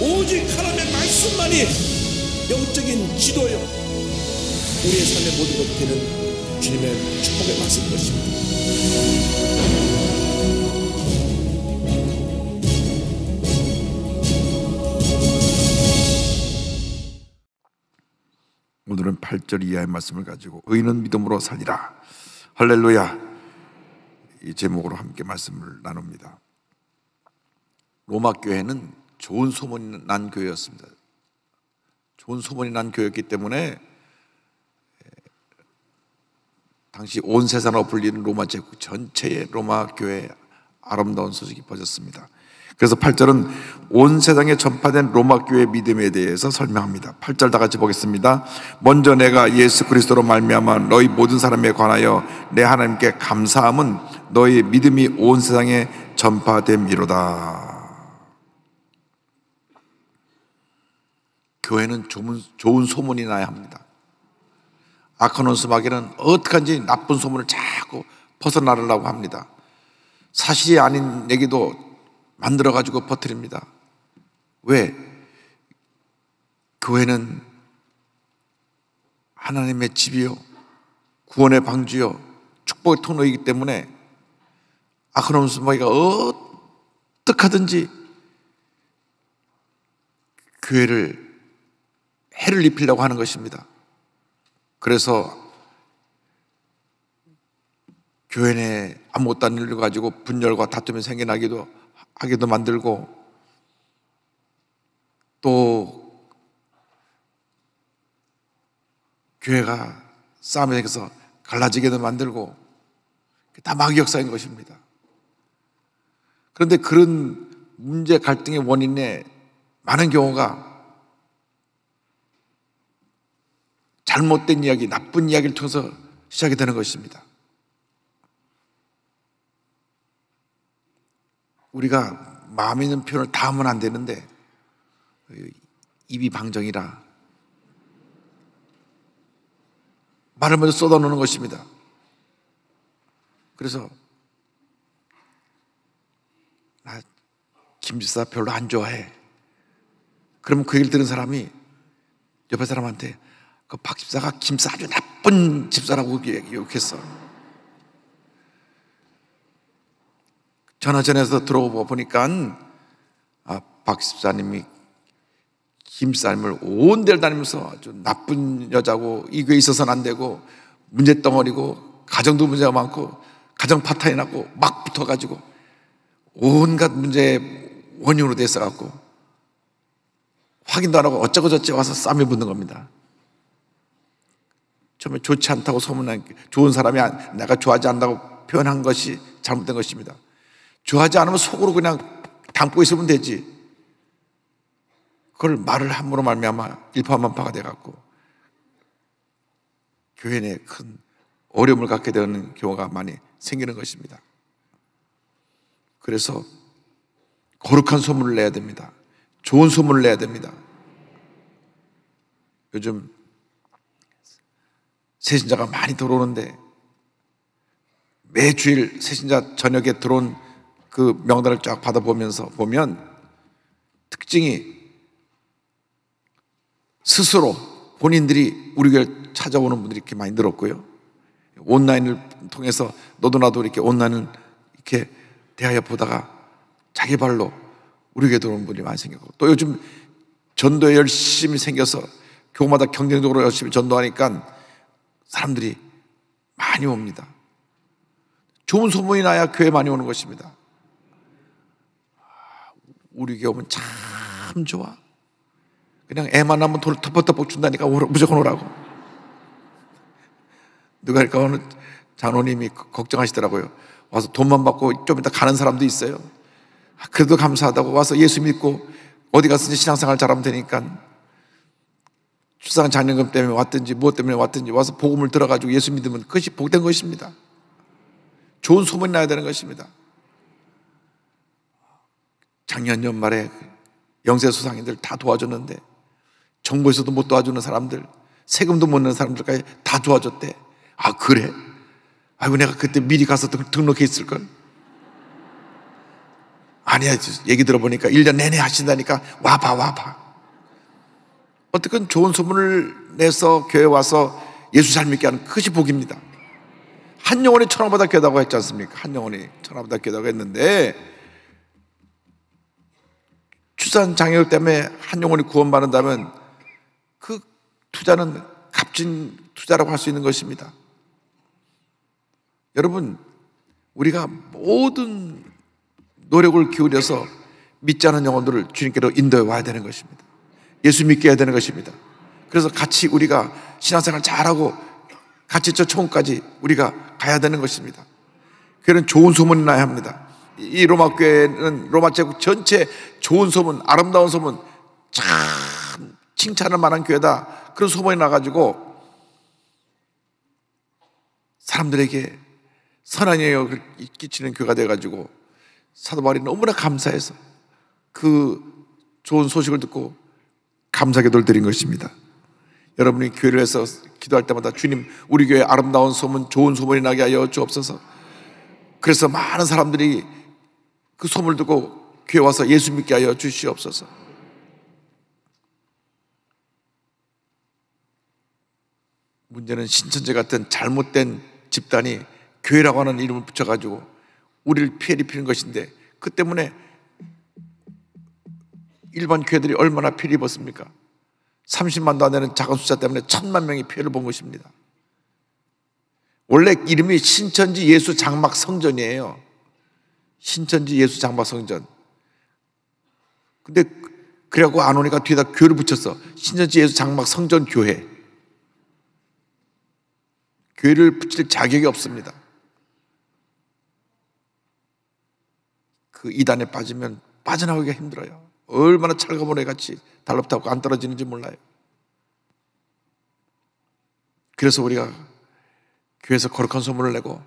오직 하나님의 말씀만이 영적인 지도요, 우리의 삶의 모든 것이 되는 주님의 축복의 말씀인 것입니다. 오늘은 8절 이하의 말씀을 가지고 의인은 믿음으로 살리라, 할렐루야, 이 제목으로 함께 말씀을 나눕니다. 로마 교회는 좋은 소문이 난 교회였습니다. 좋은 소문이 난 교회였기 때문에 당시 온 세상으로 불리는 로마 제국 전체의 로마 교회에 아름다운 소식이 퍼졌습니다. 그래서 8절은 온 세상에 전파된 로마 교회의 믿음에 대해서 설명합니다. 8절 다 같이 보겠습니다. 먼저 내가 예수 그리스도로 말미암아 너희 모든 사람에 관하여 내 하나님께 감사함은 너희 믿음이 온 세상에 전파됨이로다. 교회는 좋은 소문이 나야 합니다. 악한 원수마귀는 어떡한지 나쁜 소문을 자꾸 벗어나려고 합니다. 사실이 아닌 얘기도 만들어가지고 퍼뜨립니다. 왜? 교회는 하나님의 집이요, 구원의 방주요, 축복의 통로이기 때문에 악한 원수마귀가 어떡하든지 교회를 해를 입히려고 하는 것입니다. 그래서 교회 내에 아무것도 안 일을 가지고 분열과 다툼이 생겨나기도 하기도 만들고, 또 교회가 싸움이 생겨서 갈라지게도 만들고, 다 마귀 역사인 것입니다. 그런데 그런 문제 갈등의 원인에 많은 경우가 잘못된 이야기, 나쁜 이야기를 통해서 시작이 되는 것입니다. 우리가 마음에 있는 표현을 다 하면 안 되는데 입이 방정이라 말을 먼저 쏟아놓는 것입니다. 그래서 나 김 집사 별로 안 좋아해. 그러면 그 얘기를 들은 사람이 옆에 사람한테 그 박 집사가 김사 아주 나쁜 집사라고 욕했어. 전화전에서 들어보니까 박 집사님이 김사님을 온 데를 다니면서 아주 나쁜 여자고, 이 교회에 있어서는 안 되고, 문제덩어리고, 가정도 문제가 많고, 가정 파탄이 났고, 막 붙어가지고 온갖 문제의 원인으로 됐어갖고 확인도 안 하고 어쩌고 저쩌고 와서 싸움이 붙는 겁니다. 처음에 좋지 않다고 소문난, 좋은 사람이 내가 좋아하지 않는다고 표현한 것이 잘못된 것입니다. 좋아하지 않으면 속으로 그냥 담고 있으면 되지, 그걸 말을 함으로 말미암아 일파만파가 돼갖고 교회 내에 큰 어려움을 갖게 되는 경우가 많이 생기는 것입니다. 그래서 거룩한 소문을 내야 됩니다. 좋은 소문을 내야 됩니다. 요즘 새신자가 많이 들어오는데 매주일 새신자 저녁에 들어온 그 명단을 쫙 받아보면서 보면 특징이 스스로 본인들이 우리 교회를 찾아오는 분들이 이렇게 많이 늘었고요, 온라인을 통해서 너도 나도 이렇게 온라인을 이렇게 대하여 보다가 자기 발로 우리 교회 들어오는 분이 많이 생겼고, 또 요즘 전도에 열심히 생겨서 교마다 경쟁적으로 열심히 전도하니까 사람들이 많이 옵니다. 좋은 소문이 나야 교회 많이 오는 것입니다. 우리 교회 오면 참 좋아. 그냥 애만 하면 돈 터벅터벅 준다니까 무조건 오라고. 누가 할까 어느 장로님이 걱정하시더라고요. 와서 돈만 받고 좀 이따 가는 사람도 있어요. 그래도 감사하다고 와서 예수 믿고 어디 가서 신앙생활 잘하면 되니까, 출산 장려금 때문에 왔든지 무엇 때문에 왔든지 와서 복음을 들어가지고 예수 믿으면 그것이 복된 것입니다. 좋은 소문이 나야 되는 것입니다. 작년 연말에 영세 소상인들 다 도와줬는데 정부에서도 못 도와주는 사람들, 세금도 못 내는 사람들까지 다 도와줬대. 아 그래? 아이고 내가 그때 미리 가서 등록해 있을걸. 아니야, 얘기 들어보니까 1년 내내 하신다니까 와봐. 어떻게 좋은 소문을 내서 교회 와서 예수 잘 믿게 하는 그것이 복입니다. 한 영혼이 천하보다 귀하다고 했지 않습니까? 한 영혼이 천하보다 귀하다고 했는데, 출산 장애율 때문에 한 영혼이 구원받는다면 그 투자는 값진 투자라고 할 수 있는 것입니다. 여러분, 우리가 모든 노력을 기울여서 믿지 않은 영혼들을 주님께로 인도해 와야 되는 것입니다. 예수 믿게 해야 되는 것입니다. 그래서 같이 우리가 신앙생활 잘하고 같이 저 천국까지 우리가 가야 되는 것입니다. 교회는 좋은 소문이 나야 합니다. 이 로마 교회는 로마 제국 전체 좋은 소문, 아름다운 소문, 참 칭찬할 만한 교회다, 그런 소문이 나가지고 사람들에게 선한 영향을 끼치는 교회가 돼가지고 사도 바울이 너무나 감사해서 그 좋은 소식을 듣고 감사기도를 드린 것입니다. 여러분이 교회를 해서 기도할 때마다 주님, 우리 교회 아름다운 소문, 좋은 소문이 나게 하여 주옵소서. 그래서 많은 사람들이 그 소문을 듣고 교회 와서 예수 믿게 하여 주시옵소서. 문제는 신천지 같은 잘못된 집단이 교회라고 하는 이름을 붙여가지고 우리를 피해 입히는 것인데, 그 때문에 일반 교회들이 얼마나 피해를 입었습니까? 30만도 안 되는 작은 숫자 때문에 1000만 명이 피해를 본 것입니다. 원래 이름이 신천지 예수 장막 성전이에요. 신천지 예수 장막 성전. 근데 그래갖고 안 오니까 뒤에다 교회를 붙였어. 신천지 예수 장막 성전 교회. 교회를 붙일 자격이 없습니다. 그 이단에 빠지면 빠져나오기가 힘들어요. 얼마나 찰가모래 같이 달라붙고 안 떨어지는지 몰라요. 그래서 우리가 교회에서 거룩한 소문을 내고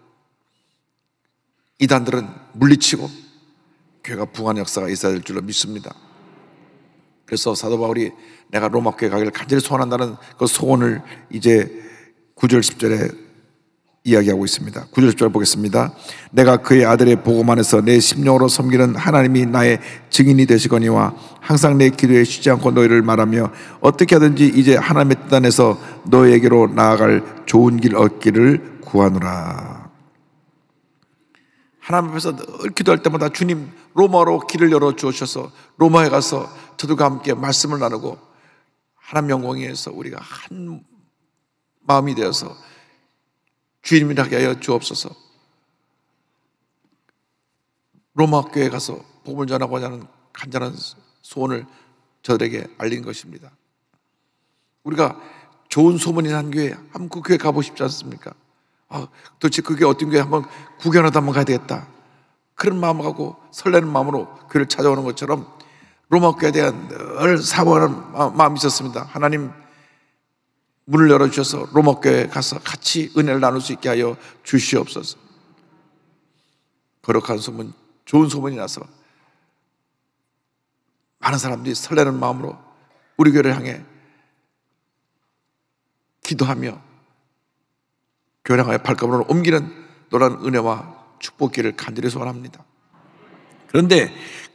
이단들은 물리치고 교회가 부흥하는 역사가 있어야 될 줄로 믿습니다. 그래서 사도 바울이 내가 로마 교회 가기를 간절히 소원한다는 그 소원을 이제 9절 10절에 이야기하고 있습니다. 9절 10절 보겠습니다. 내가 그의 아들의 복음 안에서 내 심령으로 섬기는 하나님이 나의 증인이 되시거니와 항상 내 기도에 쉬지 않고 너희를 말하며 어떻게 하든지 이제 하나님의 뜻 안에서 너희에게로 나아갈 좋은 길 얻기를 구하노라. 하나님 앞에서 늘 기도할 때마다 주님, 로마로 길을 열어 주셔서 로마에 가서 저들과 함께 말씀을 나누고 하나님 영광에 의해서 우리가 한 마음이 되어서 주님이라 하여 주옵소서. 로마 교회에 가서 복음을 전하고자 하는 간절한 소원을 저들에게 알린 것입니다. 우리가 좋은 소문이 난 교회, 한번 그 교회 가보고 싶지 않습니까? 도대체 그 교회 어떤 교회 한번 구경하다 한번 가야 되겠다, 그런 마음을 갖고 설레는 마음으로 교회를 찾아오는 것처럼 로마 교회에 대한 늘 사모하는 마음이 있었습니다. 하나님 문을 열어주셔서 로마 교회에 가서 같이 은혜를 나눌 수 있게 하여 주시옵소서. 거룩한 소문, 좋은 소문이 나서 많은 사람들이 설레는 마음으로 우리 교회를 향해 기도하며 교회를 향하여 발걸음을 옮기는 놀라운 은혜와 축복기를 간절히 소원합니다. 그런데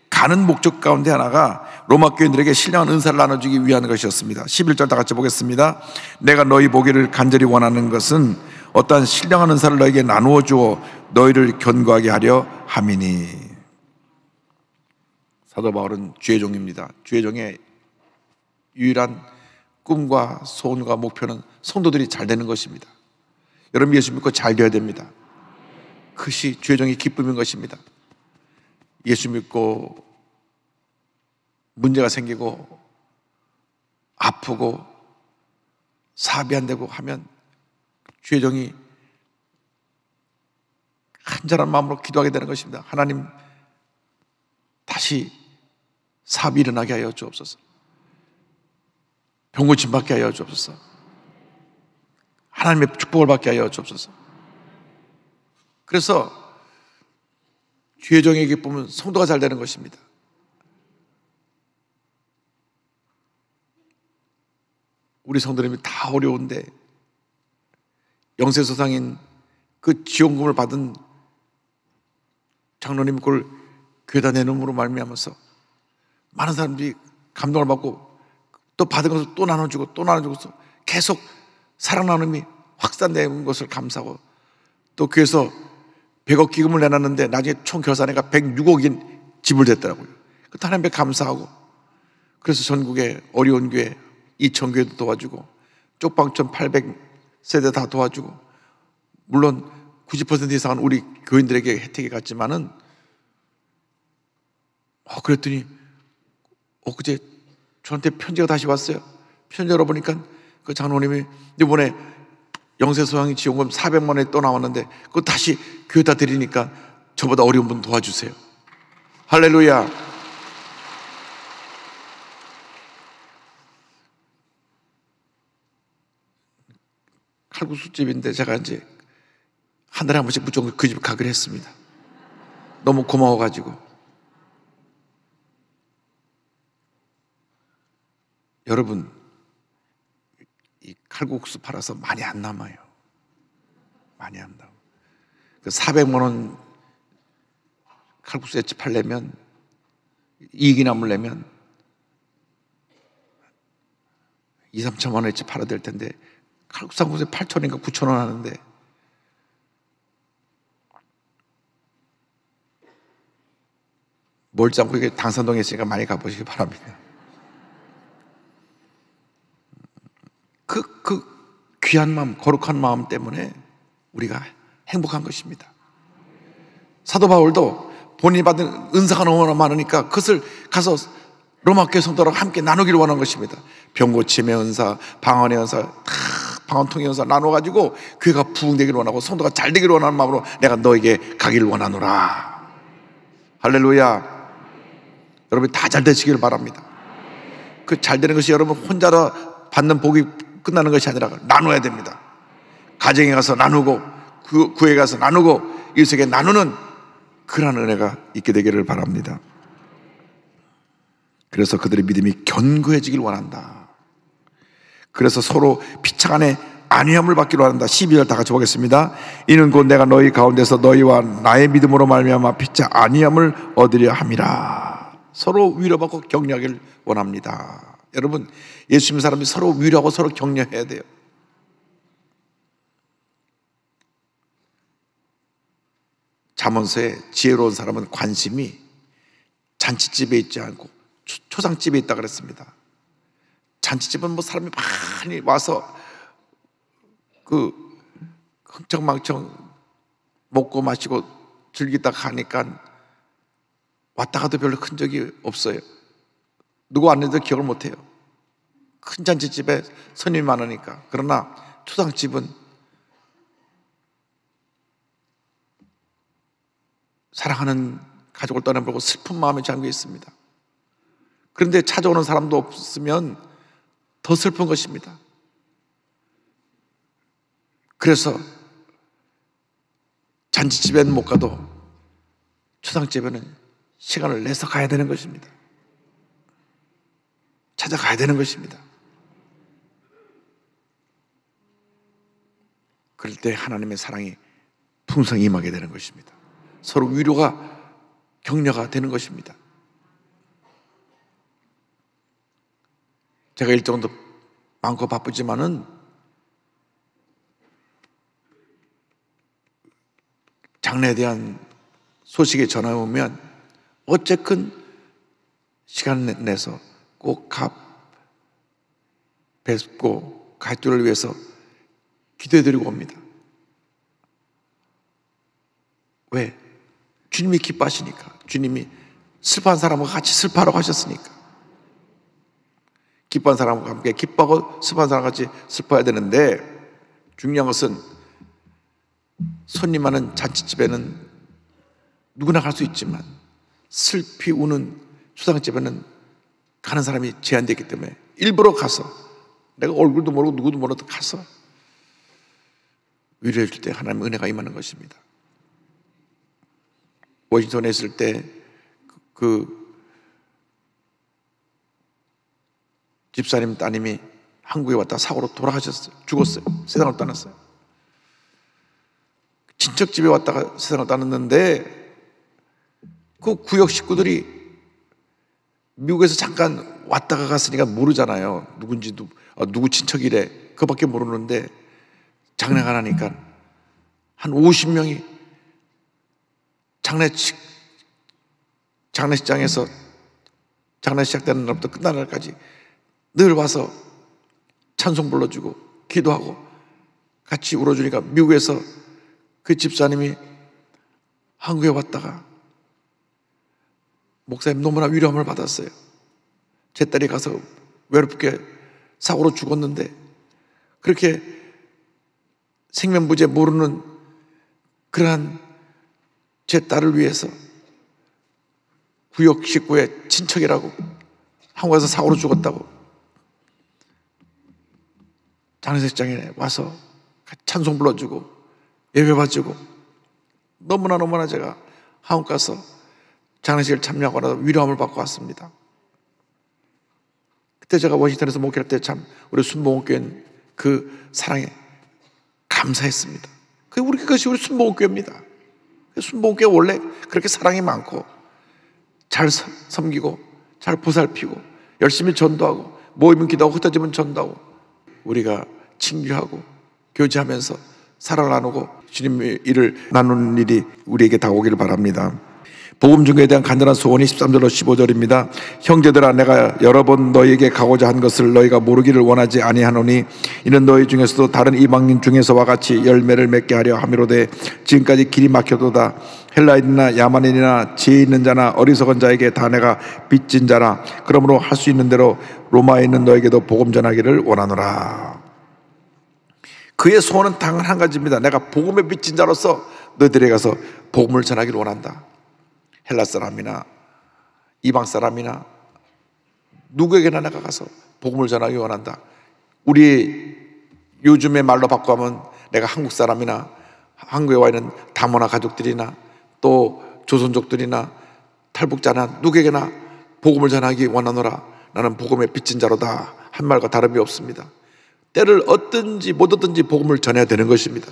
가는 목적 가운데 하나가 로마 교인들에게 신령한 은사를 나눠주기 위한 것이었습니다. 11절 다 같이 보겠습니다. 내가 너희 보기를 간절히 원하는 것은 어떠한 신령한 은사를 너에게 나누어 주어 너희를 견고하게 하려 함이니. 사도 바울은 주의 종입니다. 주의 종의 유일한 꿈과 소원과 목표는 성도들이 잘 되는 것입니다. 여러분, 예수 믿고 잘 되어야 됩니다. 그것이 주의 종의 기쁨인 것입니다. 예수 믿고 문제가 생기고 아프고 사업이 안 되고 하면 주의 종이 간절한 마음으로 기도하게 되는 것입니다. 하나님, 다시 사업이 일어나게 하여 주옵소서. 병 고침 받게 하여 주옵소서. 하나님의 축복을 받게 하여 주옵소서. 그래서 주의 종의 기쁨은 성도가 잘 되는 것입니다. 우리 성도님이 다 어려운데 영세소상인 그 지원금을 받은 장로님 그걸 교회다 내놓음으로 말미암아서 많은 사람들이 감동을 받고 또 받은 것을 또 나눠주고 또 나눠주고서 계속 사랑 나눔이 확산되는 것을 감사하고, 또 교회에서 100억 기금을 내놨는데 나중에 총 결산해가 106억인 지불됐더라고요. 그 하나님께 감사하고, 그래서 전국에 어려운 교회 2,000교회도 도와주고 쪽방촌 800세대 다 도와주고, 물론 90% 이상은 우리 교인들에게 혜택이 갔지만은 그랬더니 그제 저한테 편지가 다시 왔어요. 편지 열어보니까 그 장로님이 이번에 영세소양이 지원금 400만 원이 또 나왔는데 그거 다시 교회다 드리니까 저보다 어려운 분 도와주세요. 할렐루야. 칼국수집인데 제가 이제 한 달에 한 번씩 무조건 그 집 가기로 했습니다. 너무 고마워가지고. 여러분, 이 칼국수 팔아서 많이 안 남아요. 많이 안 남아요. 그 400만 원 칼국수 엣지 팔려면, 이익이 남으려면 2, 3천만 원 엣지 팔아야 될 텐데 칼국수 한 곳에 8,000원인가 9,000원 하는데, 멀지 않고 이게 당산동에 있으니까 많이 가보시기 바랍니다. 그 귀한 마음, 거룩한 마음 때문에 우리가 행복한 것입니다. 사도 바울도 본인이 받은 은사가 너무나 많으니까 그것을 가서 로마교회 성도랑 함께 나누기를 원한 것입니다. 병고침의 은사, 방언의 은사, 방언통의 은사 나눠가지고 교회가 부흥되기를 원하고 성도가 잘 되기를 원하는 마음으로 내가 너에게 가기를 원하노라. 할렐루야. 여러분이 다 잘 되시기를 바랍니다. 그 잘 되는 것이 여러분 혼자라 받는 복이 끝나는 것이 아니라 나눠야 됩니다. 가정에 가서 나누고, 교회에 가서 나누고, 이웃에게 나누는 그러한 은혜가 있게 되기를 바랍니다. 그래서 그들의 믿음이 견고해지길 원한다. 그래서 서로 피차간에 안위함을 받기로 한다. 12절 다 같이 보겠습니다. 이는 곧 내가 너희 가운데서 너희와 나의 믿음으로 말미암아 피차 안위함을 얻으려 함이라. 서로 위로받고 격려하기를 원합니다. 여러분, 예수 믿는 사람이 서로 위로하고 서로 격려해야 돼요. 잠언서에 지혜로운 사람은 관심이 잔치집에 있지 않고 초상집에 있다 그랬습니다. 잔치집은 뭐 사람이 많이 와서 그 흥청망청 먹고 마시고 즐기다 가니까 왔다 가도 별로 큰 적이 없어요. 누구 왔는지도 기억을 못해요. 큰 잔치집에 손님이 많으니까. 그러나 초상집은 사랑하는 가족을 떠나보고 슬픈 마음에 잠겨 있습니다. 그런데 찾아오는 사람도 없으면 더 슬픈 것입니다. 그래서 잔치집에는 못 가도 초상집에는 시간을 내서 가야 되는 것입니다. 찾아가야 되는 것입니다. 그럴 때 하나님의 사랑이 풍성히 임하게 되는 것입니다. 서로 위로가 격려가 되는 것입니다. 제가 일정도 많고 바쁘지만은 장래에 대한 소식이 전화 오면 어쨌든 시간 내서 꼭 뵙고 가족들을 위해서 기도해드리고 옵니다. 왜? 주님이 기뻐하시니까. 주님이 슬퍼한 사람과 같이 슬퍼하라고 하셨으니까. 기뻐한 사람과 함께 기뻐하고 슬퍼한 사람과 같이 슬퍼해야 되는데, 중요한 것은 손님 많은 잔치집에는 누구나 갈 수 있지만 슬피 우는 초상집에는 가는 사람이 제한되어 있기 때문에 일부러 가서, 내가 얼굴도 모르고 누구도 모르도 가서 위로해 줄 때 하나님의 은혜가 임하는 것입니다. 워싱턴에 있을 때 그 집사님 따님이 한국에 왔다 사고로 돌아가셨어요. 죽었어요. 세상을 떠났어요. 친척 집에 왔다가 세상을 떠났는데 그 구역 식구들이 미국에서 잠깐 왔다가 갔으니까 모르잖아요. 누군지도, 누구 친척이래. 그밖에 모르는데 장례가 나니까 한 50명이 장례식장에서 장례 시작되는 날부터 끝나는 날까지 늘 와서 찬송 불러주고 기도하고 같이 울어주니까 미국에서 그 집사님이 한국에 왔다가 목사님 너무나 위로함을 받았어요. 제 딸이 가서 외롭게 사고로 죽었는데 그렇게 생면부제 모르는 그러한 제 딸을 위해서 구역 식구의 친척이라고 한국에서 사고로 죽었다고 장례식장에 와서 찬송 불러주고 예배 봐주고 너무나 제가 한국 가서 장례식을 참여하고 나서 위로함을 받고 왔습니다. 그때 제가 워싱턴에서 목회할 때 참 우리 순복음교회는 그 사랑에 감사했습니다. 그것이 우리 순복음교회입니다. 순복음교회 원래 그렇게 사랑이 많고 잘 섬기고 잘 보살피고 열심히 전도하고 모이면 기도하고 흩어지면 전도하고 우리가 친교하고 교제하면서 사랑을 나누고 주님의 일을 나누는 일이 우리에게 다가오기를 바랍니다. 복음 증거에 대한 간절한 소원이 13절로 15절입니다. 형제들아 내가 여러 번 너희에게 가고자 한 것을 너희가 모르기를 원하지 아니하노니 이는 너희 중에서도 다른 이방인 중에서와 같이 열매를 맺게 하려 함이로되 지금까지 길이 막혀도다. 헬라인이나 야만인이나 지혜 있는 자나 어리석은 자에게 다 내가 빚진 자라. 그러므로 할 수 있는 대로 로마에 있는 너에게도 복음 전하기를 원하노라. 그의 소원은 단 한 가지입니다. 내가 복음에 빚진 자로서 너희들에게 가서 복음을 전하기를 원한다. 헬라 사람이나 이방 사람이나 누구에게나 내가 가서 복음을 전하기 원한다. 우리 요즘의 말로 바꾸면 내가 한국 사람이나 한국에 와 있는 다모나 가족들이나 또 조선족들이나 탈북자나 누구에게나 복음을 전하기 원하노라. 나는 복음에 빚진 자로다 한 말과 다름이 없습니다. 때를 얻든지 못 얻든지 복음을 전해야 되는 것입니다.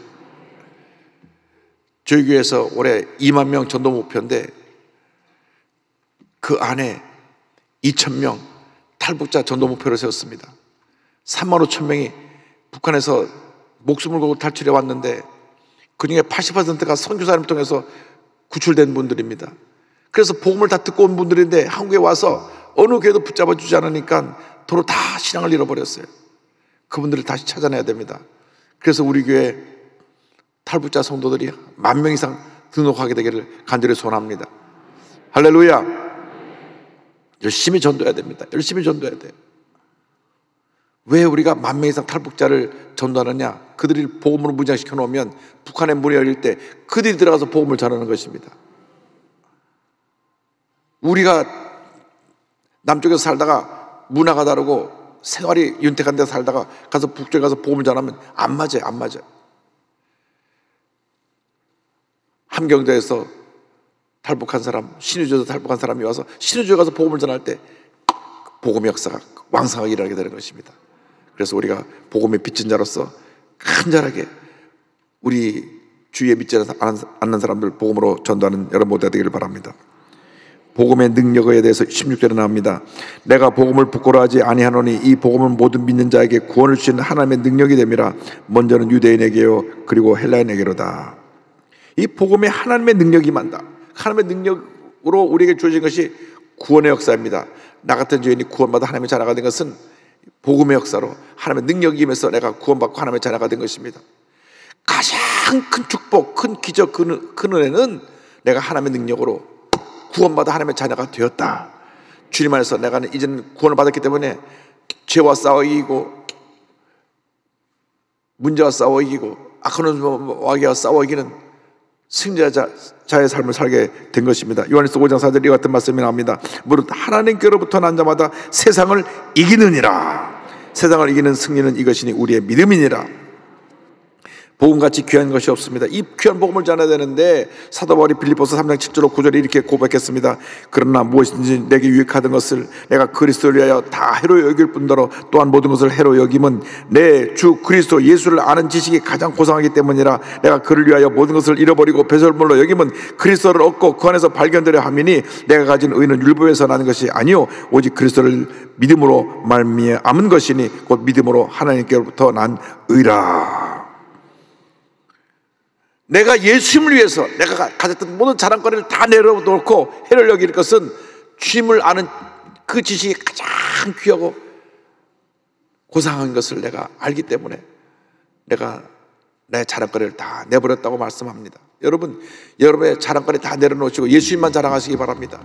저희 교회에서 올해 2만 명 전도 목표인데 그 안에 2,000명 탈북자 전도 목표를 세웠습니다. 3만 5천 명이 북한에서 목숨을 걸고 탈출해 왔는데 그중에 80%가 선교사님을 통해서 구출된 분들입니다. 그래서 복음을 다 듣고 온 분들인데 한국에 와서 어느 교회도 붙잡아 주지 않으니까 도로 다 신앙을 잃어버렸어요. 그분들을 다시 찾아내야 됩니다. 그래서 우리 교회 탈북자 성도들이 10,000명 이상 등록하게 되기를 간절히 소원합니다. 할렐루야. 열심히 전도해야 됩니다. 열심히 전도해야 돼요. 왜 우리가 10,000명 이상 탈북자를 전도하느냐? 그들이 복음으로 무장시켜 놓으면 북한의 문이 열릴 때 그들이 들어가서 복음을 전하는 것입니다. 우리가 남쪽에서 살다가 문화가 다르고 생활이 윤택한 데 살다가 가서 북쪽에 가서 복음을 전하면 안 맞아요. 함경도에서 탈북한 사람, 신의주에서 탈북한 사람이 와서 신의주에 가서 복음을 전할 때 복음의 역사가 왕성하게 일어나게 되는 것입니다. 그래서 우리가 복음의 빚진 자로서 간절하게 우리 주위에 믿지 않는 사람들 복음으로 전도하는 여러분 모두가 되기를 바랍니다. 복음의 능력에 대해서 16절에 나옵니다. 내가 복음을 부끄러워하지 아니하노니 이 복음은 모든 믿는 자에게 구원을 주시는 하나님의 능력이 됨이라. 먼저는 유대인에게요 그리고 헬라인에게로다. 이 복음에 하나님의 능력이 임한다. 하나님의 능력으로 우리에게 주어진 것이 구원의 역사입니다. 나 같은 죄인이 구원받아 하나님의 자녀가 된 것은 복음의 역사로 하나님의 능력이 임해서 내가 구원받고 하나님의 자녀가 된 것입니다. 가장 큰 축복, 큰 기적, 큰 은혜는 내가 하나님의 능력으로 구원받아 하나님의 자녀가 되었다. 주님 안에서 내가 이제는 구원을 받았기 때문에 죄와 싸워 이기고 문제와 싸워 이기고 악한 마귀와 싸워 이기는 승자자의 삶을 살게 된 것입니다. 요한일서 5장 4절 이와 같은 말씀이 나옵니다. 무릇 하나님께로부터 난 자마다 세상을 이기느니라. 세상을 이기는 승리는 이것이니 우리의 믿음이니라. 복음같이 귀한 것이 없습니다. 이 귀한 복음을 전해야 되는데 사도 바울이 빌립보서 3장 7절 9절에 이렇게 고백했습니다. 그러나 무엇이든지 내게 유익하던 것을 내가 그리스도를 위하여 다 해로 여길 뿐더러 또한 모든 것을 해로 여김은 내 주 그리스도 예수를 아는 지식이 가장 고상하기 때문이라. 내가 그를 위하여 모든 것을 잃어버리고 배설물로 여김은 그리스도를 얻고 그 안에서 발견되려 함이니 내가 가진 의는 율법에서 나는 것이 아니요 오직 그리스도를 믿음으로 말미암은 것이니 곧 믿음으로 하나님께로부터 난 의라. 내가 예수님을 위해서 내가 가졌던 모든 자랑거리를 다 내려놓고 해를 여길 것은 주님을 아는 그 지식이 가장 귀하고 고상한 것을 내가 알기 때문에 내가 내 자랑거리를 다 내버렸다고 말씀합니다. 여러분, 여러분의 자랑거리 다 내려놓으시고 예수님만 자랑하시기 바랍니다.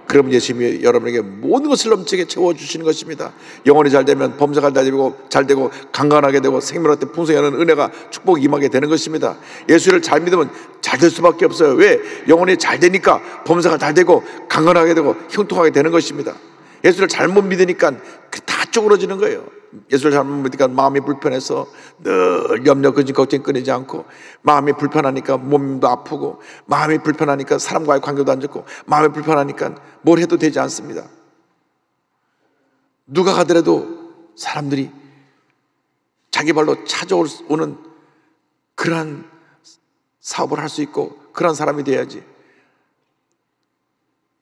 그러면 예수님이 여러분에게 모든 것을 넘치게 채워주시는 것입니다. 영혼이 잘 되면 범사가 잘 되고 강건하게 되고 생명한테 풍성하는 은혜가 축복이 임하게 되는 것입니다. 예수를 잘 믿으면 잘 될 수밖에 없어요. 왜? 영혼이 잘 되니까 범사가 잘 되고 강건하게 되고 형통하게 되는 것입니다. 예수를 잘못 믿으니까 다 쪼그러지는 거예요. 예수를 잘못 믿으니까 마음이 불편해서 늘 염려, 걱정 끊이지 않고, 마음이 불편하니까 몸도 아프고, 마음이 불편하니까 사람과의 관계도 안 좋고, 마음이 불편하니까 뭘 해도 되지 않습니다. 누가 가더라도 사람들이 자기 발로 찾아오는 그러한 사업을 할 수 있고 그런 사람이 돼야지.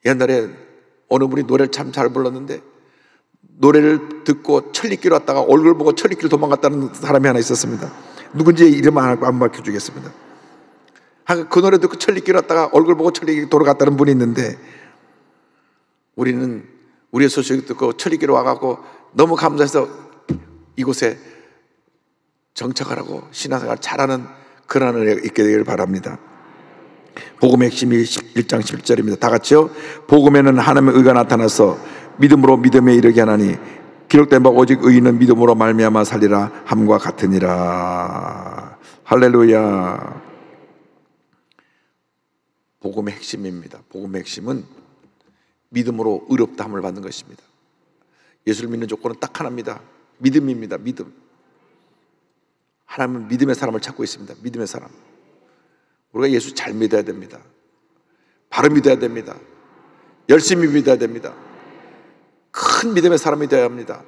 옛날에 어느 분이 노래를 참 잘 불렀는데 노래를 듣고 천리길 왔다가 얼굴 보고 천리길 도망갔다는 사람이 하나 있었습니다. 누군지 이름 안 밝혀주겠습니다. 그 노래 듣고 천리길 왔다가 얼굴 보고 천리길 돌아갔다는 분이 있는데, 우리는 우리의 소식 듣고 천리길 와갖고 너무 감사해서 이곳에 정착하라고 신앙생활 잘하는 그런 은혜가 있게 되기를 바랍니다. 복음의 핵심이 1장 11절입니다. 다 같이요. 복음에는 하나님의 의가 나타나서 믿음으로 믿음에 이르게 하나니 기록된 바 오직 의인은 믿음으로 말미암아 살리라 함과 같으니라. 할렐루야. 복음의 핵심입니다. 복음의 핵심은 믿음으로 의롭다함을 받는 것입니다. 예수를 믿는 조건은 딱 하나입니다. 믿음입니다. 믿음. 하나님은 믿음의 사람을 찾고 있습니다. 믿음의 사람. 우리가 예수 잘 믿어야 됩니다. 바로 믿어야 됩니다. 열심히 믿어야 됩니다. 큰 믿음의 사람이 되어야 합니다.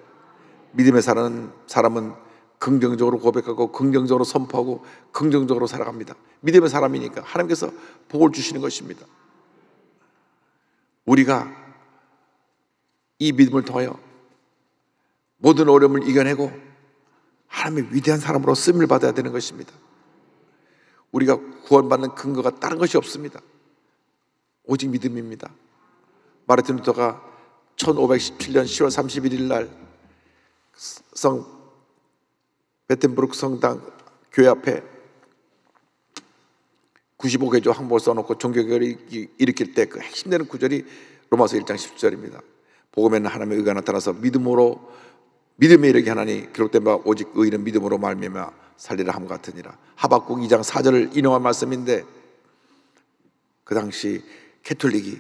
믿음의 사람은 긍정적으로 고백하고 긍정적으로 선포하고 긍정적으로 살아갑니다. 믿음의 사람이니까 하나님께서 복을 주시는 것입니다. 우리가 이 믿음을 통하여 모든 어려움을 이겨내고 하나님의 위대한 사람으로 쓰임을 받아야 되는 것입니다. 우리가 구원받는 근거가 다른 것이 없습니다. 오직 믿음입니다. 마르틴 루터가 1517년 10월 31일 날 베텐부르크 성당 교회 앞에 95개조 항목을 써놓고 종교개혁을 일으킬 때 그 핵심되는 구절이 로마서 1장 10절입니다. 복음에는 하나님의 의가 나타나서 믿음에 이르게 하나니 기록된 바 오직 의인은 믿음으로 말미암아 살리라 함 같으니라. 하박국 2장 4절을 인용한 말씀인데, 그 당시 캐톨릭이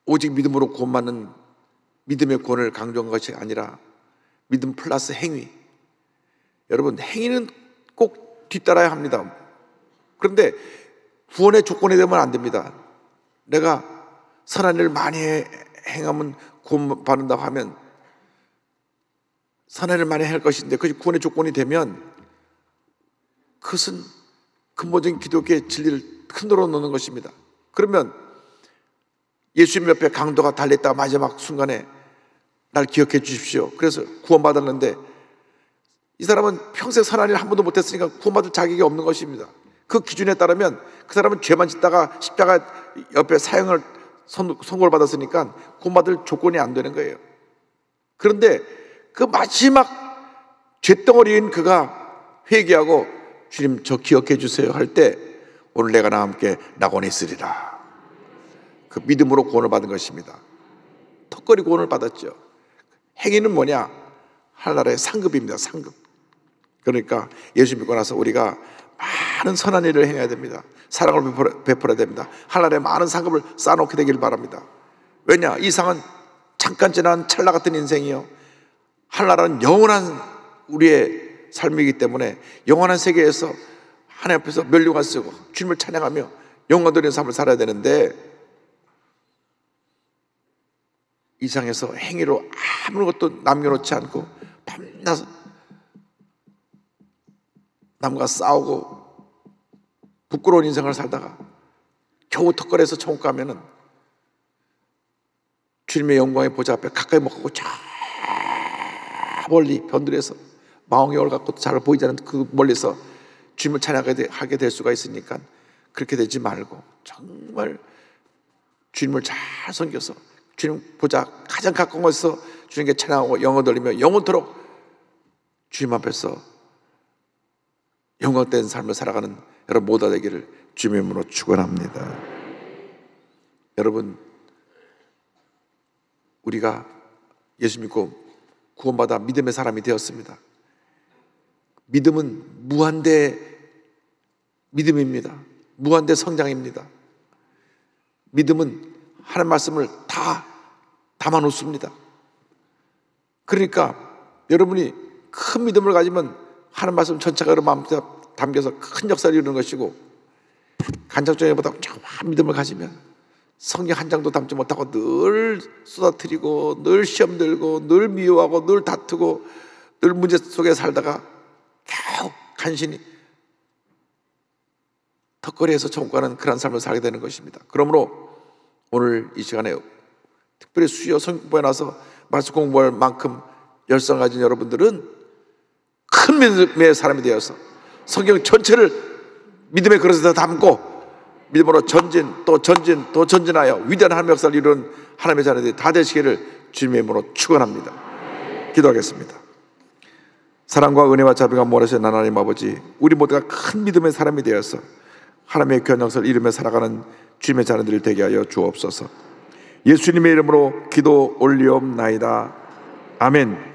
오직 믿음으로 구원받는 믿음의 구원을 강조한 것이 아니라 믿음 플러스 행위. 여러분, 행위는 꼭 뒤따라야 합니다. 그런데 구원의 조건이 되면 안 됩니다. 내가 선한 일을 많이 행하면 구원받는다고 하면 선한 일을 많이 할 것인데 그것이 구원의 조건이 되면 그것은 근본적인 기독교의 진리를 흔들어 놓는 것입니다. 그러면 예수님 옆에 강도가 달렸다가 마지막 순간에 날 기억해 주십시오. 그래서 구원받았는데 이 사람은 평생 선한 일 한 번도 못했으니까 구원받을 자격이 없는 것입니다. 그 기준에 따르면 그 사람은 죄만 짓다가 십자가 옆에 사형을 선고를 받았으니까 구원받을 조건이 안 되는 거예요. 그런데 그 마지막 쇳덩어리인 그가 회개하고 주님 저 기억해 주세요 할 때 오늘 내가 나와 함께 낙원에 있으리라. 그 믿음으로 구원을 받은 것입니다. 턱걸이 구원을 받았죠. 행위는 뭐냐? 하나님의 상급입니다. 상급. 그러니까 예수 믿고 나서 우리가 많은 선한 일을 행해야 됩니다. 사랑을 베풀어야 됩니다. 하나님의 많은 상급을 쌓아놓게 되길 바랍니다. 왜냐? 이 상은 잠깐 지난 찰나 같은 인생이요, 하나님은 영원한 우리의 삶이기 때문에 영원한 세계에서 하나님 앞에서 멸류관 쓰고 주님을 찬양하며 영광 돌리는 삶을 살아야 되는데, 이 세상에서 행위로 아무것도 남겨놓지 않고 밤낮 남과 싸우고 부끄러운 인생을 살다가 겨우 턱걸이에서 천국 가면은 주님의 영광의 보좌 앞에 가까이 못 가고 저 멀리 변두리에서 망원경을 갖고 잘 보이지 않는 그 멀리서 주님을 찬양하게 될 수가 있으니까 그렇게 되지 말고 정말 주님을 잘 섬겨서 주님 보좌 가장 가까운 곳에서 주님께 찬양하고 영광 돌리며 영원토록 주님 앞에서 영광된 삶을 살아가는 여러분 모두 되기를 주님의 이름으로 축원합니다. 여러분, 우리가 예수 믿고 구원받아 믿음의 사람이 되었습니다. 믿음은 무한대 믿음입니다. 무한대 성장입니다. 믿음은 하나님 말씀을 다 담아놓습니다. 그러니까 여러분이 큰 믿음을 가지면 하나님 말씀 전체가 여러분 마음에 담겨서 큰 역사를 이루는 것이고, 간접적인보다 조그만 믿음을 가지면 성경 한 장도 담지 못하고 늘 쏟아뜨리고 늘 시험 들고 늘 미워하고 늘 다투고 늘 문제 속에 살다가 겨우 간신히 턱걸이에서 천국 가는 그런 삶을 살게 되는 것입니다. 그러므로 오늘 이 시간에 특별히 수요 성경 공부에 나서 말씀 공부할 만큼 열성 가진 여러분들은 큰 믿음의 사람이 되어서 성경 전체를 믿음의 그릇에 담고 믿음으로 전진 또 전진 또 전진하여 위대한 하나님의 역사를 이루는 하나님의 자녀들이 다 되시기를 주님의 이름으로 축원합니다. 기도하겠습니다. 사랑과 은혜와 자비가 모아주신 하나님 아버지, 우리 모두가 큰 믿음의 사람이 되어서 하나님의 귀한 역사를 이루며 살아가는 주님의 자녀들이 되게 하여 주옵소서. 예수님의 이름으로 기도 올리옵나이다. 아멘.